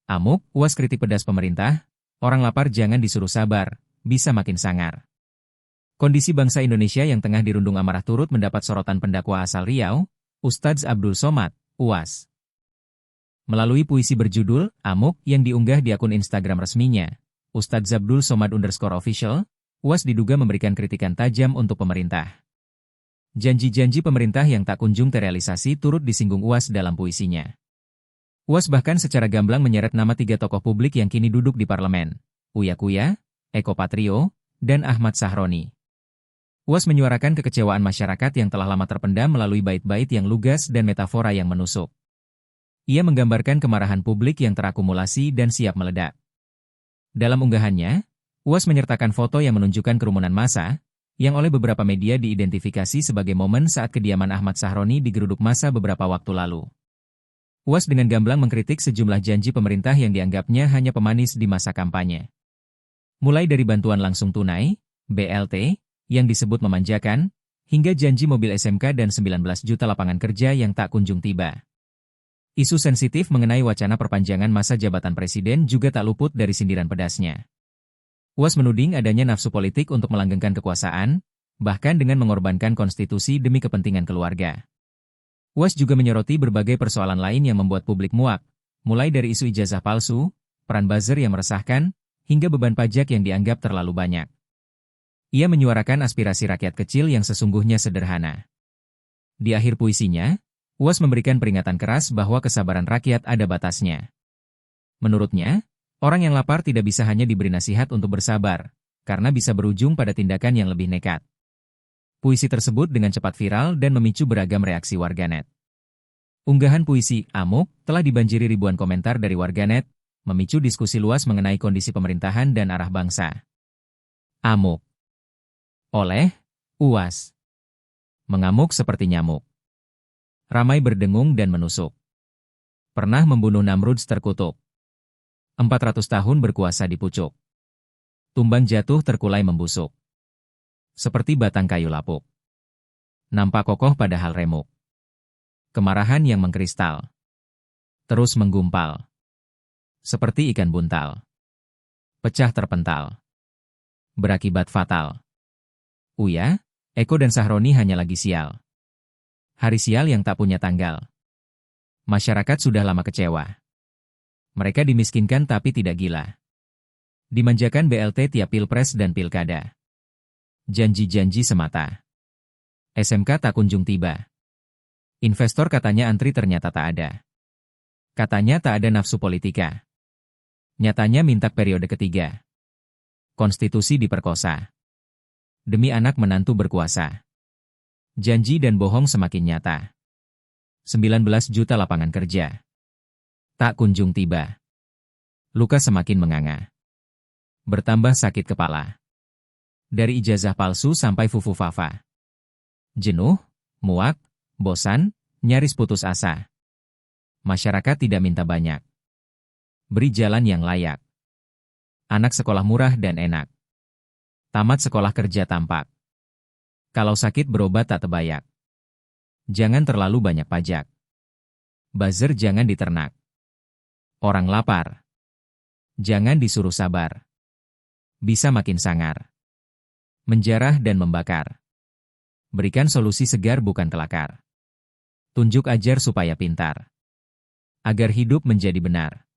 Amuk, UAS kritik pedas pemerintah, orang lapar jangan disuruh sabar, bisa makin sangar. Kondisi bangsa Indonesia yang tengah dirundung amarah turut mendapat sorotan pendakwa asal Riau, Ustadz Abdul Somad, UAS. Melalui puisi berjudul Amuk yang diunggah di akun Instagram resminya, Ustadz Abdul Somad _official, UAS diduga memberikan kritikan tajam untuk pemerintah. Janji-janji pemerintah yang tak kunjung terrealisasi turut disinggung UAS dalam puisinya. UAS bahkan secara gamblang menyeret nama 3 tokoh publik yang kini duduk di parlemen, Uya Kuya, Eko Patrio, dan Ahmad Sahroni. UAS menyuarakan kekecewaan masyarakat yang telah lama terpendam melalui bait-bait yang lugas dan metafora yang menusuk. Ia menggambarkan kemarahan publik yang terakumulasi dan siap meledak. Dalam unggahannya, UAS menyertakan foto yang menunjukkan kerumunan massa, yang oleh beberapa media diidentifikasi sebagai momen saat kediaman Ahmad Sahroni digeruduk massa beberapa waktu lalu. UAS dengan gamblang mengkritik sejumlah janji pemerintah yang dianggapnya hanya pemanis di masa kampanye. Mulai dari bantuan langsung tunai, BLT, yang disebut memanjakan, hingga janji mobil SMK dan 19 juta lapangan kerja yang tak kunjung tiba. Isu sensitif mengenai wacana perpanjangan masa jabatan presiden juga tak luput dari sindiran pedasnya. UAS menuding adanya nafsu politik untuk melanggengkan kekuasaan, bahkan dengan mengorbankan konstitusi demi kepentingan keluarga. UAS juga menyoroti berbagai persoalan lain yang membuat publik muak, mulai dari isu ijazah palsu, peran buzzer yang meresahkan, hingga beban pajak yang dianggap terlalu banyak. Ia menyuarakan aspirasi rakyat kecil yang sesungguhnya sederhana. Di akhir puisinya, UAS memberikan peringatan keras bahwa kesabaran rakyat ada batasnya. Menurutnya, orang yang lapar tidak bisa hanya diberi nasihat untuk bersabar, karena bisa berujung pada tindakan yang lebih nekat. Puisi tersebut dengan cepat viral dan memicu beragam reaksi warganet. Unggahan puisi Amuk telah dibanjiri ribuan komentar dari warganet, memicu diskusi luas mengenai kondisi pemerintahan dan arah bangsa. Amuk oleh UAS. Mengamuk seperti nyamuk. Ramai berdengung dan menusuk. Pernah membunuh Namrud terkutuk. 400 tahun berkuasa di pucuk. Tumbang jatuh terkulai membusuk. Seperti batang kayu lapuk. Nampak kokoh padahal remuk. Kemarahan yang mengkristal. Terus menggumpal. Seperti ikan buntal. Pecah terpental. Berakibat fatal. Uya, Eko dan Sahroni hanya lagi sial. Hari sial yang tak punya tanggal. Masyarakat sudah lama kecewa. Mereka dimiskinkan tapi tidak gila. Dimanjakan BLT tiap pilpres dan pilkada. Janji-janji semata. SMK tak kunjung tiba. Investor katanya antri ternyata tak ada. Katanya tak ada nafsu politika. Nyatanya minta periode ketiga. Konstitusi diperkosa. Demi anak menantu berkuasa. Janji dan bohong semakin nyata. 19 juta lapangan kerja. Tak kunjung tiba. Luka semakin menganga. Bertambah sakit kepala. Dari ijazah palsu sampai fufu-fafa. Jenuh, muak, bosan, nyaris putus asa. Masyarakat tidak minta banyak. Beri jalan yang layak. Anak sekolah murah dan enak. Tamat sekolah kerja tampak. Kalau sakit berobat tak tebayak. Jangan terlalu banyak pajak. Buzzer jangan diternak. Orang lapar. Jangan disuruh sabar. Bisa makin sangar. Menjarah dan membakar. Berikan solusi segar bukan kelakar. Tunjuk ajar supaya pintar. Agar hidup menjadi benar.